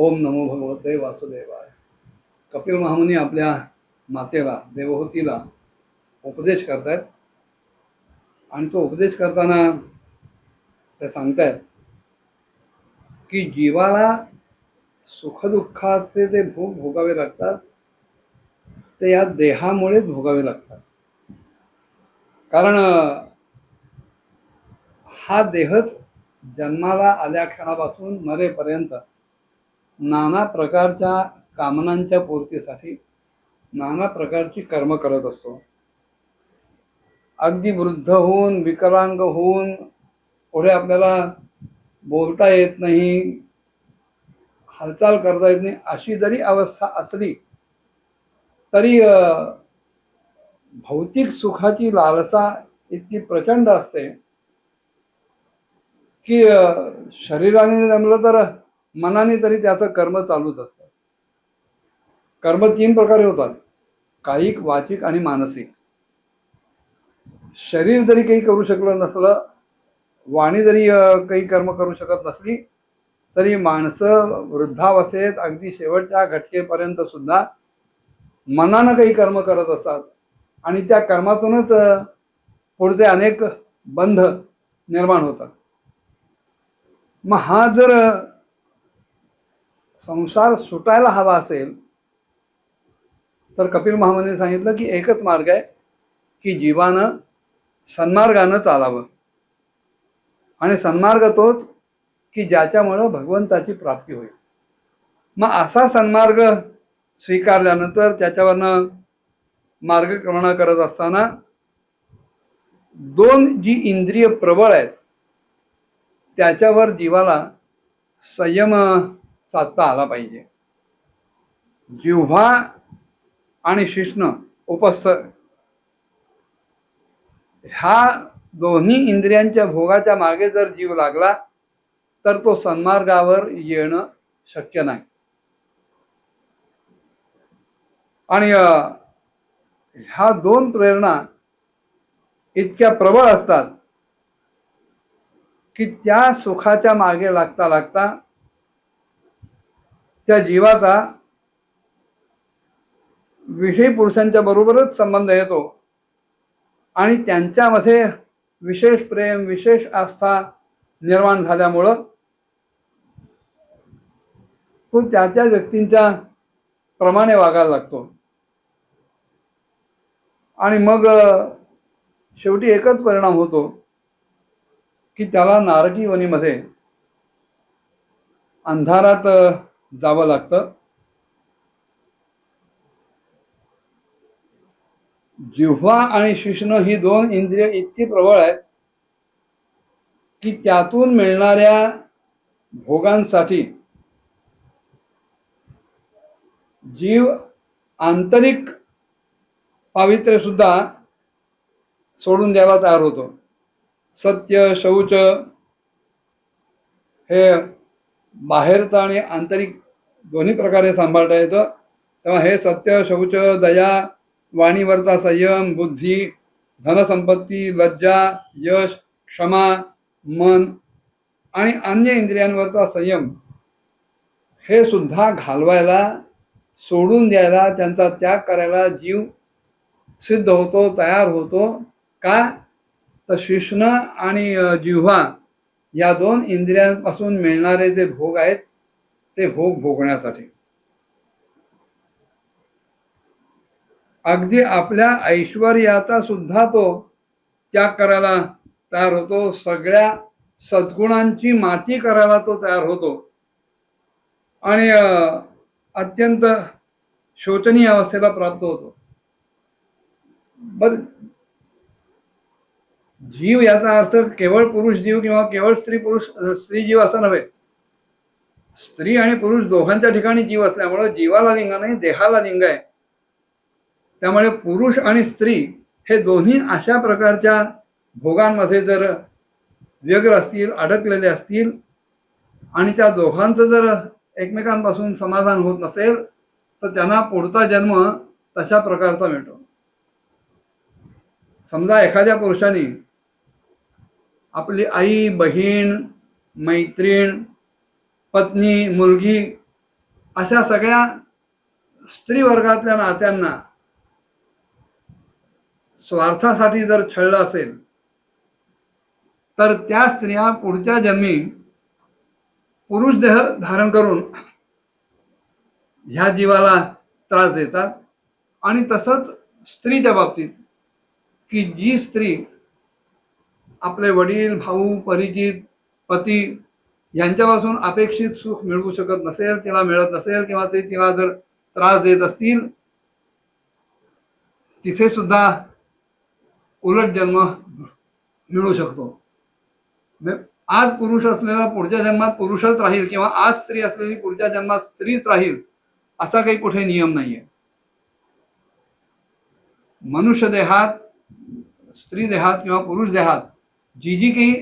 ओम नमो भगवते वासुदेवाय. कपिल महामुनी आपल्या मातेला देवहूतीला उपदेश करतायत आणि तो उपदेश करताना ते सांगतायत की जीवाला सुखदुःखाचे ते भोग भोगावे लागतात ते या देहामुळेच भोगावे लागतात. कारण हा देहच जन्माला आल्या क्षणापासून मरेपर्यंत नाना प्रकारच्या कामनांच्या पूर्तीसाठी नाना प्रकारची कर्म करत असतो. अगदी वृद्ध होऊन विकलांग होऊन पुढे आपल्याला बोलता येत नाही, हालचाल करता येत नाही, अशी जरी अवस्था असली तरी भौतिक सुखाची लालसा इतकी प्रचंड असते की शरीराने जमलं तर मनाने तरी त्याचं कर्म चालूच असतं. कर्म 3 प्रकारे होतात, कायिक, वाचिक आणि मानसिक. शरीर जरी काही करू शकलं नसलं, वाणी जरी काही कर्म करू शकत नसली तरी माणसं वृद्धावस्थेत अगदी शेवटच्या घटकेपर्यंत सुद्धा मनानं काही कर्म करत असतात आणि त्या कर्मातूनच पुढचे अनेक बंध निर्माण होतात. मग हा जर संसार सुटायला हवा असेल तर कपिल महामुनीने सांगितलं की एकच मार्ग आहे की जीवानं सन्मार्गानं चालावं. आणि सन्मार्ग तोच की ज्याच्यामुळं भगवंताची प्राप्ती होईल. मग असा सन्मार्ग स्वीकारल्यानंतर त्याच्यावरनं मार्गक्रमण करत असताना 2 जी इंद्रिय प्रबळ आहेत त्याच्यावर जीवाला संयम साधता आला पाहिजे. जिव्हा आणि शिश्न उपस्थ ह्या दोन्ही इंद्रियांच्या भोगाच्या मागे जर जीव लागला तर तो सन्मार्गावर येणं शक्य नाही. आणि ह्या 2 प्रेरणा इतक्या प्रबळ असतात की त्या सुखाच्या मागे लागता लागता त्या जीवाचा विषयी पुरुषांच्या बरोबरच संबंध येतो आणि त्यांच्यामध्ये विशेष प्रेम, विशेष आस्था निर्माण झाल्यामुळं तो त्या त्या व्यक्तींच्या प्रमाणे वागायला लागतो. आणि मग शेवटी एकच परिणाम होतो की त्याला नारकी वनीमध्ये अंधारात जावं लागतं. जिव्हा आणि शिश्न ही 2 इंद्रिय इतकी प्रबळ आहेत की त्यातून मिळणाऱ्या भोगांसाठी जीव आंतरिक पावित्र्य सुद्धा सोडून द्यायला तयार होतो. सत्य, शौच हे बाहेरचं आणि आंतरिक दोन्ही प्रकारे सांभाळता येतं. तेव्हा हे सत्य, शौच, दया, वाणीवरचा संयम, बुद्धी, धनसंपत्ती, लज्जा, यश, क्षमा, मन आणि अन्य इंद्रियांवरचा संयम हे सुद्धा घालवायला, सोडून द्यायला, त्यांचा त्याग करायला जीव सिद्ध होतो, तयार होतो. का तर शिश्न आणि जिव्हा या 2 इंद्रियांपासून मिळणारे जे भोग आहेत ते भोग भोगण्यासाठी. अगदी आपल्या ऐश्वर्याचा सुद्धा तो त्याग करायला तयार होतो. सगळ्या सद्गुणांची माती करायला तो तयार होतो आणि अत्यंत शोचनीय अवस्थेला प्राप्त होतो. बर, जीव याचा अर्थ केवळ पुरुष जीव किंवा केवळ स्त्री जीव असं नव्हे. स्त्री आणि पुरुष दोघांच्या ठिकाणी जीव असल्यामुळे जीवाला लिंग नाही, देहाला लिंग आहे. त्यामुळे पुरुष आणि स्त्री हे दोन्ही अशा प्रकारच्या भोगांमध्ये जर व्यग्र असतील, अडकलेले असतील आणि त्या दोघांचं जर एकमेकांपासून समाधान होत नसेल तर त्यांना पुढचा जन्म तशा प्रकारचा मिळतो. समजा एखाद्या पुरुषाने आपली आई, बहीण, मैत्रीण, पत्नी, मुलगी अशा सगळ्या स्त्री वर्गातल्या नात्यांना स्वार्थासाठी जर छळलं असेल तर त्या स्त्रिया पुढच्या जन्मी पुरुष देह धारण करून ह्या जीवाला त्रास देतात. आणि तसंच स्त्रीच्या बाबतीत की जी स्त्री आपले वडील, भाऊ, परिचित, पती यांच्यापासून अपेक्षित सुख मिळवू शकत नसेल, तिला मिळत नसेल किंवा ते तिला जर त्रास देत असतील, तिथे सुद्धा उलट जन्म मिळू शकतो. आज पुरुष असलेला पुढच्या जन्मात पुरुषच राहील किंवा आज स्त्री असलेली पुढच्या जन्मात स्त्रीच राहील असा काही कुठे नियम नाहीये. मनुष्य देहात, स्त्री देहात किंवा पुरुष देहात जी जी काही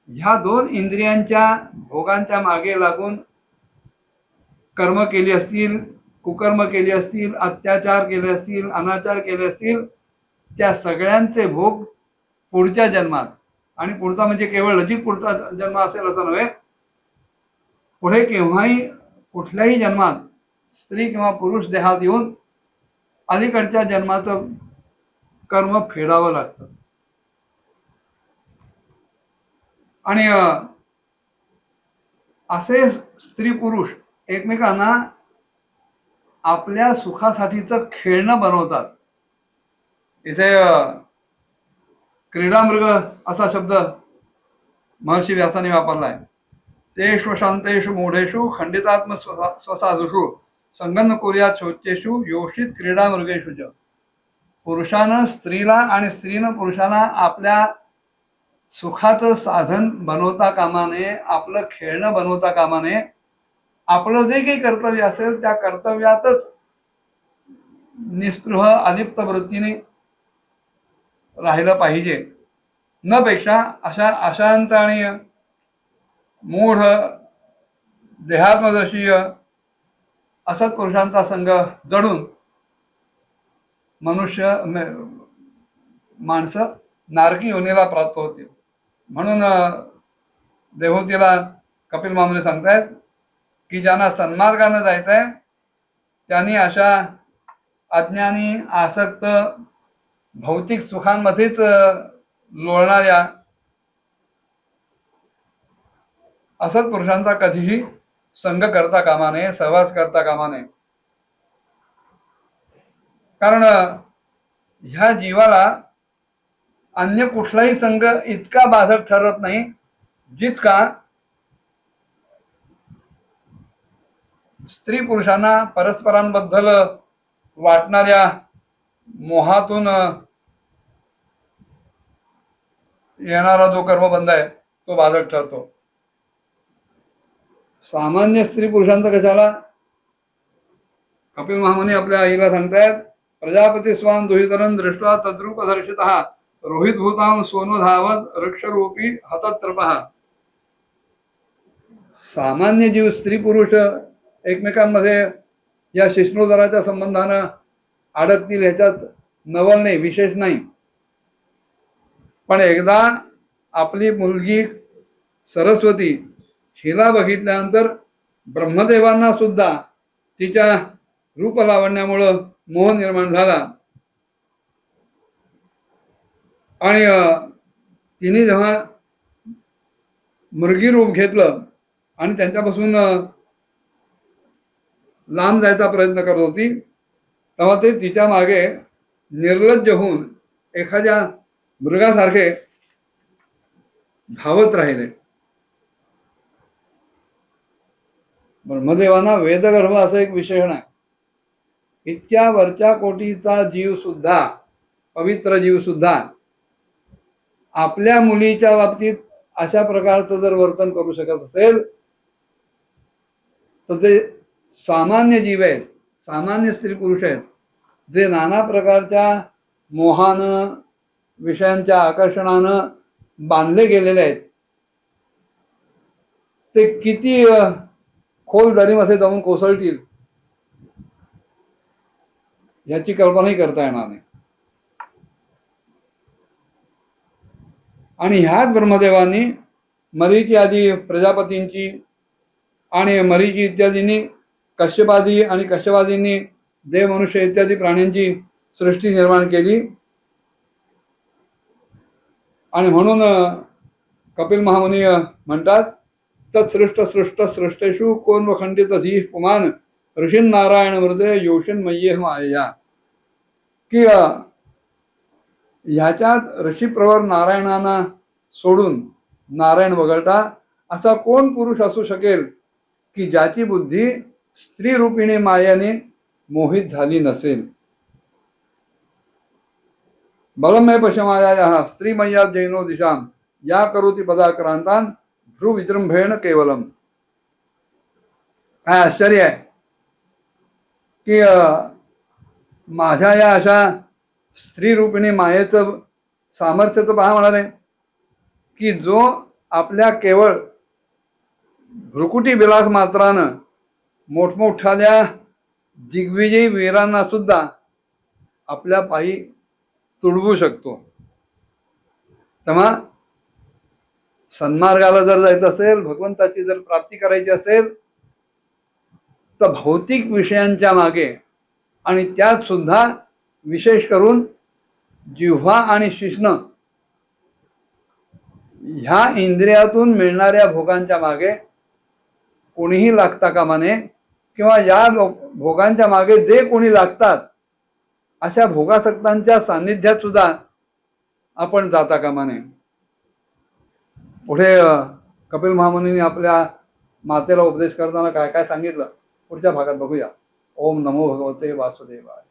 ह्या दोन इंद्रियांच्या भोगांच्या मागे लागून कर्म केली असतील, कुकर्म केली असतील, अत्याचार केले असतील, अनाचार केले असतील, त्या सगळ्यांचे भोग पुढच्या जन्मात, आणि पुढचा म्हणजे केवळ लजिक पुढचा जन्म असेल असं नव्हे, पुढे केव्हाही कुठल्याही जन्मात स्त्री किंवा पुरुष देहात येऊन अलीकडच्या जन्माचं कर्म फेडावं लागतं. आणि असे स्त्री पुरुष एकमेकांना आपल्या सुखासाठीचं खेळणं बनवतात. इथे क्रीडामृग असा शब्द महर्षी व्यासाने वापरलाय. तेषु शांतेषु मूढेषु खंडितात्म स्वसाधुषु संगन्न कुर्यात शोचेषु योषित क्रीडामृगेषु च. पुरुषानं स्त्रीला आणि स्त्रीनं पुरुषांना आपल्या सुखाचं साधन बनवता कामा नये, आपलं खेळणं बनवता कामा नये. आपलं जे काही कर्तव्य असेल त्या कर्तव्यातच निस्पृह अलिप्त वृत्तीने राहिलं पाहिजे. न पेक्षा अशा अशांत आणि मूढ देहात्मदर्शीय असत पुरुषांचा संग जडून माणसं नारकी योनीला प्राप्त होतील. म्हणून देवहूतीला कपिल मामुनी सांगतायत की ज्यांना सन्मार्गाने जायचंय त्यांनी अशा अज्ञानी आसक्त भौतिक सुखांमध्येच लोळणाऱ्या असत पुरुषांचा कधीही संग करता कामा नये, सहवास करता कामा नये. कारण ह्या जीवाला अन्य कुठलाही संघ इतका बाधक ठरत नाही जितका स्त्री पुरुषांना परस्परांबद्दल वाटणाऱ्या मोहातून येणारा जो कर्मबंध आहे तो बाधक ठरतो. सामान्य स्त्री पुरुषांचा कशाला? कपिल महामुनी आपल्या आईला सांगतायत, प्रजापती स्वान दुहितरन दृष्ट्वा तद्रूप दर्शितः रोहित भूतां सोनधावत रक्षरूपी हतत्रपः. सामान्य जीव स्त्री पुरुष एकमेकांमध्ये या शिष्णोदराच्या संबंधानं अडकतील ह्याच्यात नवल नाही, विशेष नाही. पण एकदा आपली मुलगी सरस्वती हिला बघितल्यानंतर ब्रह्मदेवांना सुद्धा तिच्या रूप लावण्यामुळं मोह निर्माण झाला. आणि तिने जेव्हा मृगी रूप घेतलं आणि त्यांच्यापासून लांब जायचा प्रयत्न करत होती तेव्हा ते तिच्या मागे निर्लज्ज होऊन एखाद्या मृगासारखे धावत राहिले. ब्रह्मदेवांना वेदगर्भ असं एक विशेषण आहे. इतक्या वरच्या कोटीचा जीव सुद्धा, पवित्र जीव सुद्धा आपल्या मुलीच्या बाबतीत अशा प्रकारचं जर वर्तन करू शकत असेल तर ते सामान्य जीव आहेत, सामान्य स्त्री पुरुष आहेत, जे नाना प्रकारच्या मोहानं, विषयांच्या आकर्षणानं बांधले गेलेले आहेत. ते किती खोल दरीमध्ये जाऊन कोसळतील याची कल्पनाही करता येणार नाही. आणि ह्याच कश्यपादी आणि कश्यपादींनी देव मनुष्य इत्यादी प्राण्यांची सृष्टी निर्माण केली आणि म्हणून कपिल महामुनी म्हणतात तत्सृष्ट सृष्ट सृष्टेषु कोण वखंडित धीः पुमान ऋषीन नारायण मृदे योषिन मय्ये मायया की ह्याच्यात ऋषीप्रवर नारायणांना सोडून नारायण वगळता असा कोण पुरुष असू शकेल की ज्याची बुद्धी स्त्री रूपिणी मायाने मोहित झाली नसेल. बलमय पशमाया स्त्रीमय्या जैनो दिशाम या करोती पदाक्रांतान भ्रू विजृंभेण केवलम. काय आश्चर्य आहे की माझ्या या अशा स्त्री रूपिणी मायेचं सामर्थ्य तर पहा म्हणाले की जो आपल्या केवळ भ्रुकुटी विलास मात्रानं मोठमोठ्याल्या दिग्विजयी वीरांना सुद्धा आपल्या पायी तुडवू शकतो. तेव्हा सन्मार्गाला जर जायचं असेल, भगवंताची जर प्राप्ती करायची असेल तर भौतिक विषयांच्या मागे आणि त्यात सुद्धा विशेष करून जिव्हा आणि शिश्न ह्या इंद्रियातून मिळणाऱ्या भोगांच्या मागे कोणीही लागता कामा नये किंवा या भोगांच्या मागे जे कोणी लागतात अशा भोगासक्तांच्या सान्निध्यात सुद्धा आपण जाता कामा नये. पुढे कपिल महामुनींनी आपल्या मातेला उपदेश करताना काय काय सांगितलं पुढच्या भागात बघूया. ओम नमो भगवते वासुदेवाय.